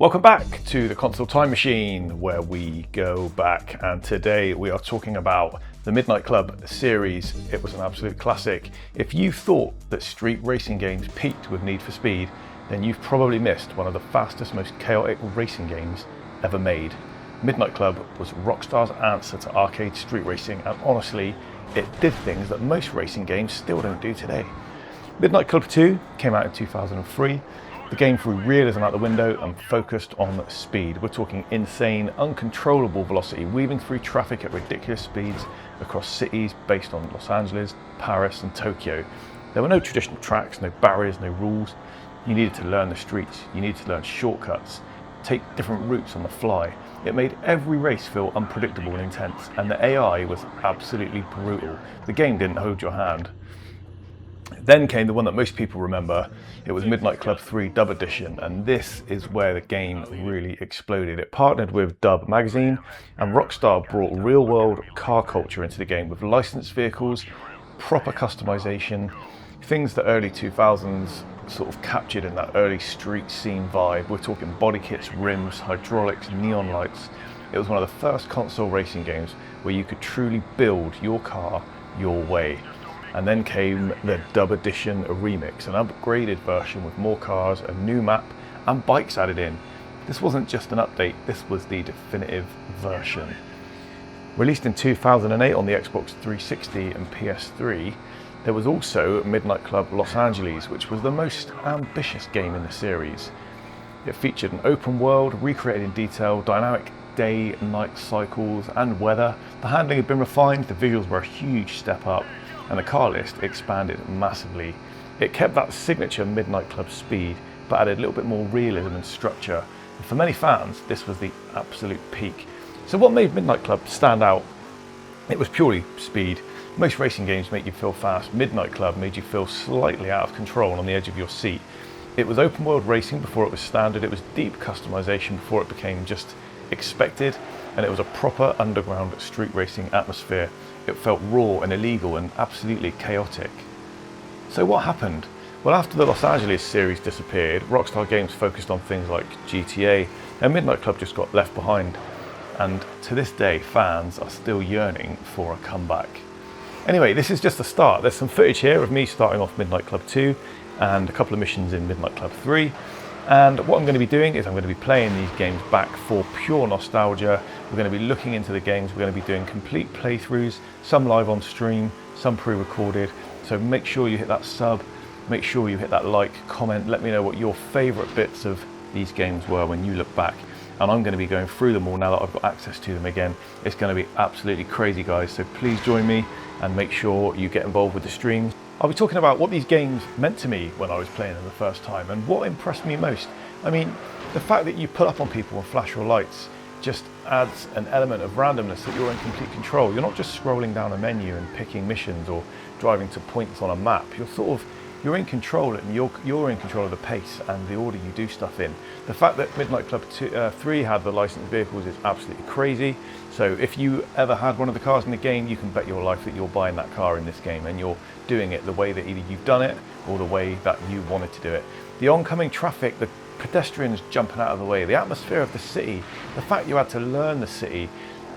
Welcome back to the Console Time Machine, where we go back, and today we are talking about the Midnight Club series. It was an absolute classic. If you thought that street racing games peaked with Need for Speed, then you've probably missed one of the fastest, most chaotic racing games ever made. Midnight Club was Rockstar's answer to arcade street racing, and honestly, it did things that most racing games still don't do today. Midnight Club 2 came out in 2003. The game threw realism out the window and focused on speed. We're talking insane, uncontrollable velocity, weaving through traffic at ridiculous speeds across cities based on Los Angeles, Paris and Tokyo. There were no traditional tracks, no barriers, no rules. You needed to learn the streets, you needed to learn shortcuts, take different routes on the fly. It made every race feel unpredictable and intense, and the AI was absolutely brutal. The game didn't hold your hand. Then came the one that most people remember. It was Midnight Club 3 Dub Edition, and this is where the game really exploded. It partnered with Dub magazine, and Rockstar brought real-world car culture into the game with licensed vehicles, proper customization, things that early 2000s sort of captured in that early street scene vibe. We're talking body kits, rims, hydraulics, neon lights. It was one of the first console racing games where you could truly build your car your way. And then came the Dub Edition remix, an upgraded version with more cars, a new map, and bikes added in. This wasn't just an update, this was the definitive version. Released in 2008 on the Xbox 360 and PS3, there was also Midnight Club Los Angeles, which was the most ambitious game in the series. It featured an open world, recreated in detail, dynamic day-night cycles and weather. The handling had been refined, the visuals were a huge step up, and the car list expanded massively. It kept that signature Midnight Club speed, but added a little bit more realism and structure. And for many fans, this was the absolute peak. So what made Midnight Club stand out? It was purely speed. Most racing games make you feel fast. Midnight Club made you feel slightly out of control and on the edge of your seat. It was open world racing before it was standard. It was deep customization before it became just expected. And it was a proper underground street racing atmosphere. It felt raw and illegal and absolutely chaotic. So what happened? Well, after the Los Angeles series disappeared, Rockstar Games focused on things like GTA, and Midnight Club just got left behind. And to this day, fans are still yearning for a comeback. Anyway, this is just the start. There's some footage here of me starting off Midnight Club 2 and a couple of missions in Midnight Club 3. And what I'm going to be doing is I'm going to be playing these games back for pure nostalgia. We're going to be looking into the games. We're going to be doing complete playthroughs, some live on stream, some pre-recorded. So make sure you hit that sub, make sure you hit that like, comment, let me know what your favorite bits of these games were when you look back. And I'm going to be going through them all now that I've got access to them again. It's going to be absolutely crazy, guys. So please join me and make sure you get involved with the streams. I'll be talking about what these games meant to me when I was playing them the first time and what impressed me most. I mean, the fact that you pull up on people and flash your lights just adds an element of randomness that you're in complete control. You're not just scrolling down a menu and picking missions or driving to points on a map. You're in control, and you're in control of the pace and the order you do stuff in. The fact that Midnight Club 3 had the licensed vehicles is absolutely crazy. So if you ever had one of the cars in the game, you can bet your life that you're buying that car in this game, and you're doing it the way that either you've done it or the way that you wanted to do it. The oncoming traffic, the pedestrians jumping out of the way, the atmosphere of the city, the fact you had to learn the city.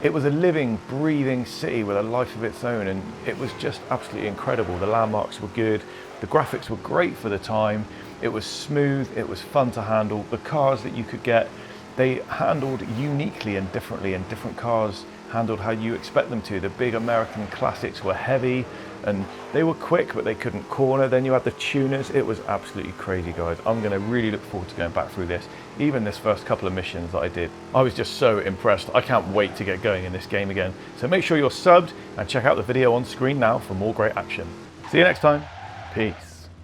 It was a living, breathing city with a life of its own, and it was just absolutely incredible. The landmarks were good, the graphics were great for the time, it was smooth, it was fun to handle. The cars that you could get, they handled uniquely and differently, and different cars handled how you expect them to. The big American classics were heavy and they were quick, but they couldn't corner. Then you had the tuners. It was absolutely crazy, guys. I'm going to really look forward to going back through this. Even this first couple of missions that I did, I was just so impressed. I can't wait to get going in this game again. So make sure you're subbed and check out the video on screen now for more great action. See you next time. Peace.